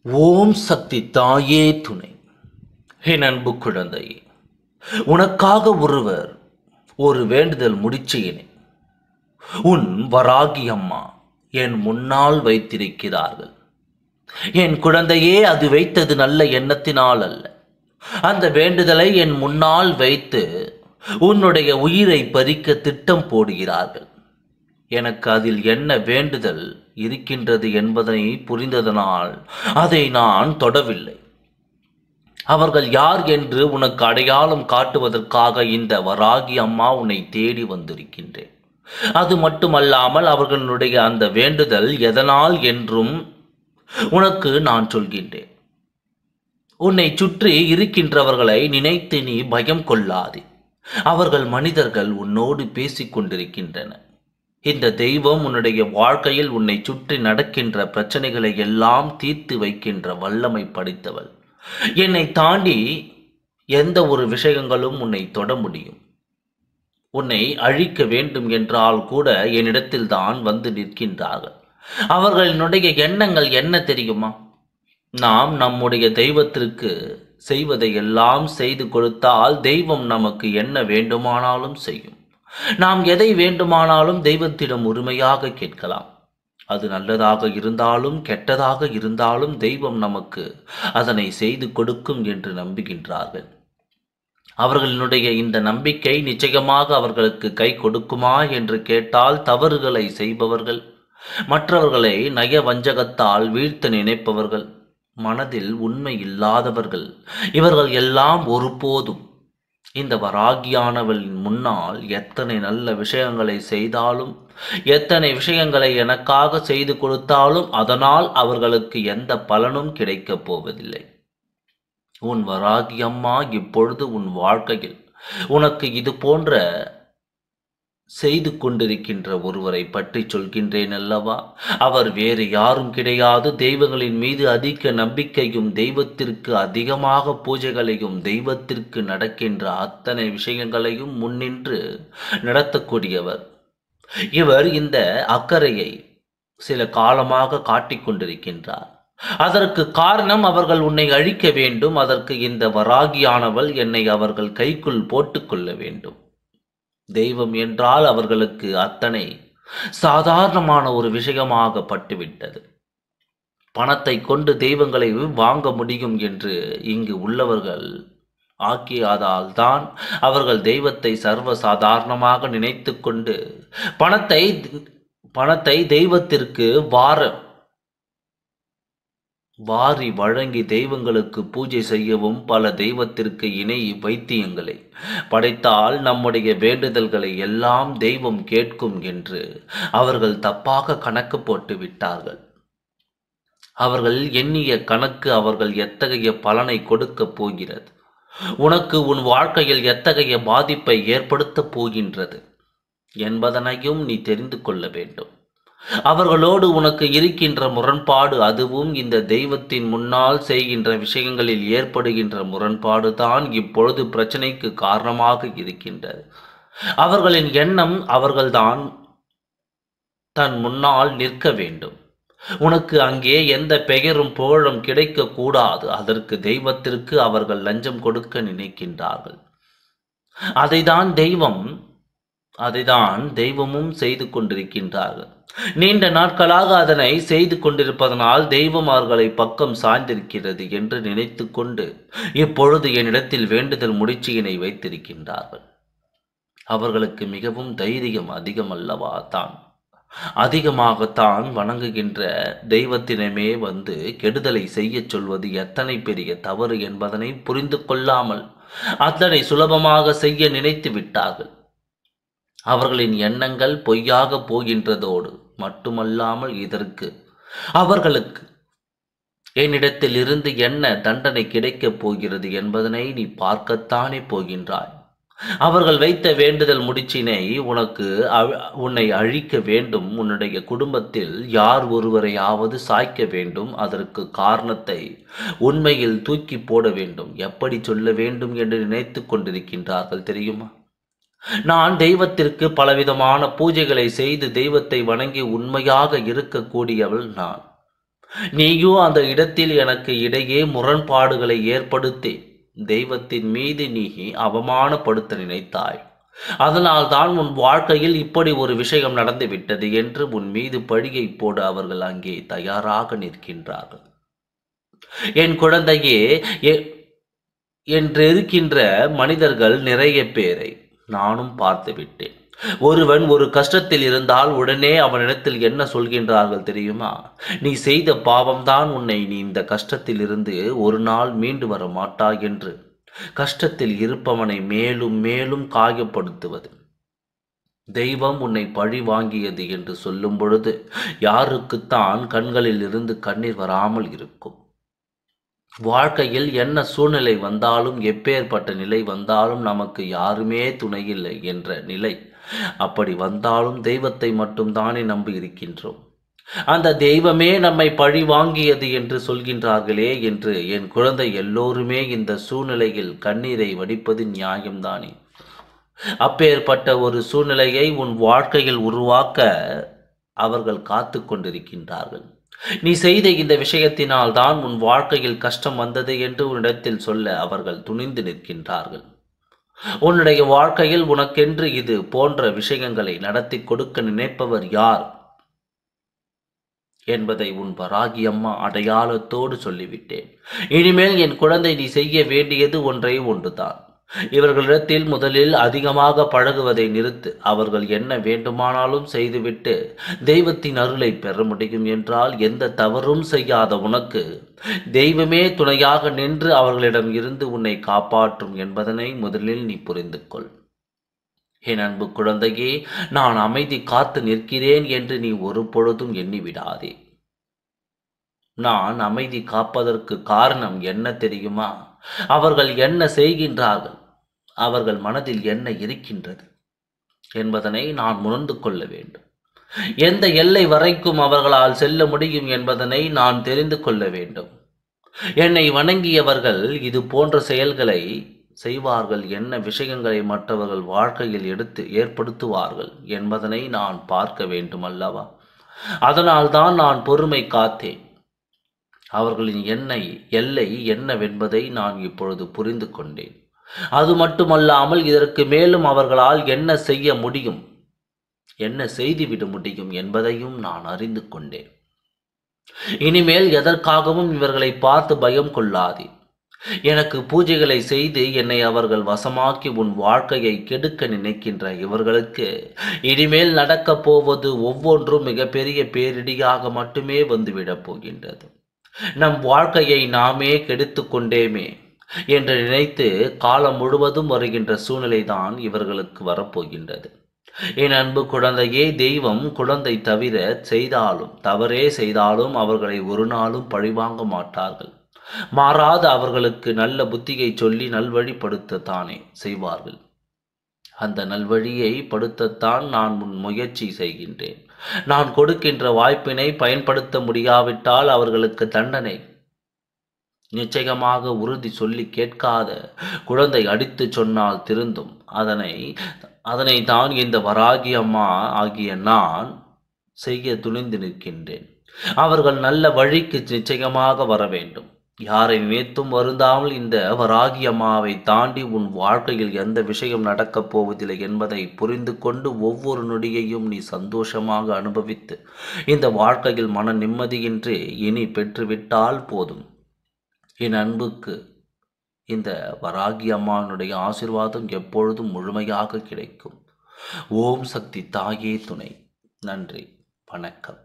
ஓம் சக்தி தாயே துணை. என் அன்பு குழந்தையே, உனக்காக ஒருவர் ஒரு வேண்டுதல் முடிச்சேனே. உன் வராகி அம்மா என் முன்னால் வைத்திருக்கிறார்கள். என் குழந்தையே, அது வைத்தது நல்ல எண்ணத்தினால் அல்ல. அந்த வேண்டுதலை என் முன்னால் வைத்து உன்னுடைய உயிரை பறிக்க திட்டம் போடுகிறார்கள். எனக்கு அதில் என்ன வேண்டுதல் இருக்கின்றது என்பதை புரிந்ததனால் அதை நான் தொடவில்லை. அவர்கள் யார் என்று உனக்கு அடையாளம் காட்டுவதற்காக இந்த வராகி அம்மா உன்னை தேடி வந்திருக்கின்றேன். அது மட்டுமல்லாமல் அவர்களுடைய அந்த வேண்டுதல் எதனால் என்றும் உனக்கு நான் சொல்கின்றேன். உன்னை சுற்றி இருக்கின்றவர்களை நினைத்து நீ பயம் கொள்ளாதே. அவர்கள் மனிதர்கள், உன்னோடு பேசிக் கொண்டிருக்கின்றனர். இந்த தெய்வம் உன்னுடைய வாழ்க்கையில் உன்னை சுற்றி நடக்கின்ற பிரச்சனைகளை எல்லாம் தீர்த்து வைக்கின்ற வல்லமை படைத்தவள். என்னை தாண்டி எந்த ஒரு விஷயங்களும் உன்னை தொட முடியும். உன்னை அழிக்க வேண்டும் என்றால் கூட என்னிடத்தில் தான் வந்து நிற்கின்றார்கள். அவர்களுடைய எண்ணங்கள் என்ன தெரியுமா? நாம் நம்முடைய தெய்வத்திற்கு செய்வதை எல்லாம் செய்து கொடுத்தால் தெய்வம் நமக்கு என்ன வேண்டுமானாலும் செய்யும். நாம் எதை வேண்டுமானாலும் தெய்வத்திடம் உரிமையாக கேட்கலாம். அது நல்லதாக இருந்தாலும் கெட்டதாக இருந்தாலும் தெய்வம் நமக்கு அதனை செய்து கொடுக்கும் என்று நம்புகின்றார்கள். அவர்களுடைய இந்த நம்பிக்கை நிச்சயமாக அவர்களுக்கு கை கொடுக்குமா என்று கேட்டால், தவறுகளை செய்பவர்கள், மற்றவர்களை நய வஞ்சகத்தால் வீழ்த்த நினைப்பவர்கள், மனதில் உண்மை இல்லாதவர்கள், இவர்கள் எல்லாம் ஒருபோதும் இந்த வராகியானவளின் முன்னால் எத்தனை நல்ல விஷயங்களை செய்தாலும், எத்தனை விஷயங்களை எனக்காக செய்து கொடுத்தாலும் அதனால் அவர்களுக்கு எந்த பலனும் கிடைக்கப் போவதில்லை. உன் வராகி அம்மா இப்பொழுது உன் வாழ்க்கையில் உனக்கு இது போன்ற செய்து கொண்டிருக்கின்ற ஒருவரை பற்றி சொல்கின்றேன் அல்லவா? அவர் வேறு யாரும் கிடையாது. தெய்வங்களின் மீது அதிக நம்பிக்கையும், தெய்வத்திற்கு அதிகமாக பூஜைகளையும், தெய்வத்திற்கு நடக்கின்ற அத்தனை விஷயங்களையும் முன்னின்று நடத்தக்கூடியவர். இவர் இந்த அக்கறையை சில காலமாக காட்டிக் கொண்டிருக்கின்றார். அதற்கு காரணம், அவர்கள் உன்னை அழிக்க வேண்டும். அதற்கு இந்த வராகியானவள் என்னை அவர்கள் கைக்குள் போட்டுக்கொள்ள வேண்டும். தெய்வம் என்றால் அவர்களுக்கு அத்தனை சாதாரணமான ஒரு விஷயமாக பட்டுவிட்டது. பணத்தை கொண்டு தெய்வங்களை வாங்க முடியும் என்று இங்கு உள்ளவர்கள் ஆக்கியதால் தான் அவர்கள் தெய்வத்தை சர்வ சாதாரணமாக நினைத்து கொண்டு பணத்தை தெய்வத்திற்கு வாரி வழங்கி தெய்வங்களுக்கு பூஜை செய்யவும், பல தெய்வத்திற்கு இணை வைத்தியங்களை படைத்தால் நம்முடைய வேண்டுதல்களை எல்லாம் தெய்வம் கேட்கும் என்று அவர்கள் தப்பாக கணக்கு போட்டு விட்டார்கள். அவர்கள் எண்ணிய கணக்கு அவர்கள் எத்தகைய பலனை கொடுக்க போகிறது, உனக்கு உன் வாழ்க்கையில் எத்தகைய பாதிப்பை ஏற்படுத்த போகின்றது என்பதனையும் நீ தெரிந்து கொள்ள வேண்டும். அவர்களோடு உனக்கு இருக்கின்ற முரண்பாடு, அதுவும் இந்த தெய்வத்தின் முன்னால் செய்கின்ற விஷயங்களில் ஏற்படுகின்ற முரண்பாடு தான் இப்பொழுது பிரச்சனைக்கு காரணமாக இருக்கின்றது. அவர்களின் எண்ணம், அவர்கள்தான் தன் முன்னால் நிற்க வேண்டும். உனக்கு அங்கே எந்த பெயரும் புகழும் கிடைக்க கூடாது. அதற்கு தெய்வத்திற்கு அவர்கள் லஞ்சம் கொடுக்க நினைக்கின்றார்கள். அதைதான் தெய்வமும் செய்து கொண்டிருக்கின்றார்கள். நீண்ட நாட்களாக அதனை செய்து கொண்டிருப்பதனால் தெய்வம் அவர்களை பக்கம் சாய்ந்திருக்கிறது என்று நினைத்து கொண்டு இப்பொழுது என்னிடத்தில் வேண்டுதல் முடிச்சியினை வைத்திருக்கின்றார்கள். அவர்களுக்கு மிகவும் தைரியம் அதிகம் அல்லவா? அதிகமாகத்தான் வணங்குகின்ற தெய்வத்தினமே வந்து கெடுதலை செய்ய சொல்வது எத்தனை பெரிய தவறு என்பதனை புரிந்து கொள்ளாமல் அத்தனை சுலபமாக செய்ய நினைத்து விட்டார்கள். அவர்களின் எண்ணங்கள் பொய்யாக போகின்றதோடு மட்டுமல்லாமல் இதற்கு அவர்களுக்கு என்னிடத்தில் இருந்து என்ன தண்டனை கிடைக்கப் போகிறது என்பதனை நீ பார்க்கத்தானே போகின்றாய். அவர்கள் வைத்த வேண்டுதல் முடிச்சினை உன்னை அழிக்க வேண்டும், உன்னுடைய குடும்பத்தில் யார் ஒருவரையாவது சாய்க்க வேண்டும், அதற்கு காரணத்தை உண்மையில் தூக்கி போட வேண்டும். எப்படி சொல்ல வேண்டும் என்று நினைத்து கொண்டிருக்கின்றார்கள் தெரியுமா? நான் தெய்வத்திற்கு பலவிதமான பூஜைகளை செய்து தெய்வத்தை வணங்கி உண்மையாக இருக்கக்கூடியவள் நான். நீயோ அந்த இடத்தில் எனக்கு இடையே முரண்பாடுகளை ஏற்படுத்தி தெய்வத்தின் மீது நீ அவமானப்படுத்த நினைத்தாய். அதனால் தான் உன் வாழ்க்கையில் இப்படி ஒரு விஷயம் நடந்துவிட்டது என்று உன் மீது பழியை போட அவர்கள் அங்கே தயாராக நிற்கின்றார்கள். என் குழந்தையே, என்றிருக்கின்ற மனிதர்கள் நிறைய பேரை நானும் பார்த்து விட்டேன். ஒருவன் ஒரு கஷ்டத்தில் இருந்தால் உடனே அவனிடத்தில் என்ன சொல்கின்றார்கள் தெரியுமா? நீ செய்த பாவம்தான் நீ இந்த கஷ்டத்தில் இருந்து ஒரு நாள் மீண்டு வர மாட்டாய் என்று கஷ்டத்தில் இருப்பவனை மேலும் மேலும் காயப்படுத்துவது. தெய்வம் உன்னை பழி வாங்கியது என்று சொல்லும் பொழுது யாருக்குத்தான் கண்களில் இருந்து கண்ணீர் வராமல் இருக்கும்? வாழ்க்கையில் என்ன சூழ்நிலை வந்தாலும், எப்பேற்பட்ட நிலை வந்தாலும் நமக்கு யாருமே துணையில்லை என்ற நிலை அப்படி வந்தாலும் தெய்வத்தை மட்டும்தானே நம்பி இருக்கின்றோம். அந்த தெய்வமே நம்மை பழி வாங்கியது என்று சொல்கின்றார்களே என்று என் குழந்தை, எல்லோருமே இந்த சூழ்நிலையில் கண்ணீரை வடிப்பது நியாயம்தானே? அப்பேற்பட்ட ஒரு சூழ்நிலையை உன் வாழ்க்கையில் உருவாக்க அவர்கள் காத்து கொண்டிருக்கின்றார்கள். நீ செய்த இந்த விஷயத்தினால் தான் உன் வாழ்க்கையில் கஷ்டம் வந்தது என்று உன்னிடத்தில் சொல்ல அவர்கள் துணிந்து நிற்கின்றார்கள். உன்னுடைய வாழ்க்கையில் உனக்கென்று இது போன்ற விஷயங்களை நடத்தி கொடுக்க நினைப்பவர் யார் என்பதை உன் வராகி அம்மா அடையாளத்தோடு சொல்லிவிட்டேன். இனிமேல் என் குழந்தை, நீ செய்ய வேண்டியது ஒன்றே ஒன்றுதான். இவர்களிடத்தில் முதலில் அதிகமாக பழகுவதை நிறுத்து. அவர்கள் என்ன வேண்டுமானாலும் செய்துவிட்டு தெய்வத்தின் அருளை பெற முடியும் என்றால், எந்த தவறும் செய்யாத உனக்கு தெய்வமே துணையாக நின்று அவர்களிடம் இருந்து உன்னை காப்பாற்றும் என்பதனை முதலில் நீ புரிந்து கொள். என் அன்பு குழந்தையே, நான் அமைதி காத்து நிற்கிறேன் என்று நீ ஒரு பொழுதும் எண்ணிவிடாதே. நான் அமைதி காப்பதற்கு காரணம் என்ன தெரியுமா? அவர்கள் என்ன செய்கின்றார்கள், அவர்கள் மனதில் என்ன இருக்கின்றது என்பதனை நான் உணர்ந்து கொள்ள வேண்டும். எந்த எல்லை வரைக்கும் அவர்களால் செல்ல முடியும் என்பதனை நான் தெரிந்து கொள்ள வேண்டும். என்னை வணங்கியவர்கள் இது போன்ற செயல்களை செய்வார்கள், என்ன விஷயங்களை மற்றவர்கள் வாழ்க்கையில் ஏற்படுத்துவார்கள் என்பதனை நான் பார்க்க வேண்டும் அல்லவா? அதனால்தான் நான் பொறுமை காத்தேன். அவர்களின் எல்லை என்னவென்பதை நான் இப்பொழுது புரிந்து கொண்டேன். அது மட்டுமல்லாமல் இதற்கு மேலும் அவர்களால் என்ன செய்ய முடியும், என்ன செய்துவிட முடியும் என்பதையும் நான் அறிந்து கொண்டேன். இனிமேல் எதற்காகவும் இவர்களை பார்த்து பயம் கொள்ளாதே. எனக்கு பூஜைகளை செய்து என்னை அவர்கள் வசமாக்கி உன் வாழ்க்கையை கெடுக்க நினைக்கின்ற இவர்களுக்கு இனிமேல் நடக்கப் போவது ஒவ்வொன்றும் மிகப்பெரிய பேரிடியாக மட்டுமே வந்துவிடப் போகின்றது. நம் வாழ்க்கையை நாமே கெடுத்து கொண்டேமே என்று நினைத்து காலம் முழுவதும் வருகின்ற சூழ்நிலைதான் இவர்களுக்கு வரப்போகின்றது. என் அன்பு குழந்தையே, தெய்வம் குழந்தை தவிர தவறே செய்தாலும் அவர்களை ஒரு நாளும் பழிவாங்க மாட்டார்கள். மாறாது அவர்களுக்கு நல்ல புத்தியை சொல்லி நல்வழிப்படுத்தத்தானே செய்வார்கள். அந்த நல்வழியை படுத்தத்தான் நான் முயற்சி செய்கின்றேன். நான் கொடுக்கின்ற வாய்ப்பினை பயன்படுத்த முடியாவிட்டால் அவர்களுக்கு தண்டனை நிச்சயமாக. உறுதி சொல்லி கேட்காத குழந்தை அடித்து சொன்னால் திருந்தும். அதனை தான் இந்த வராகி அம்மா ஆகிய நான் செய்ய துணிந்து நிற்கின்றேன். அவர்கள் நல்ல வழிக்கு நிச்சயமாக வர வேண்டும். யாரை நினைத்தும் வருந்தாமல் இந்த வராகி அம்மாவை தாண்டி உன் வாழ்க்கையில் எந்த விஷயம் நடக்கப் போவதில்லை என்பதை புரிந்து கொண்டு ஒவ்வொரு நொடியையும் நீ சந்தோஷமாக அனுபவித்து இந்த வாழ்க்கையில் மன நிம்மதியின்றி இனி பெற்றுவிட்டால் போதும். என் அன்புக்கு இந்த வராகி அம்மானுடைய ஆசீர்வாதம் எப்பொழுதும் முழுமையாக கிடைக்கும். ஓம் சக்தி தாயே துணை. நன்றி, வணக்கம்.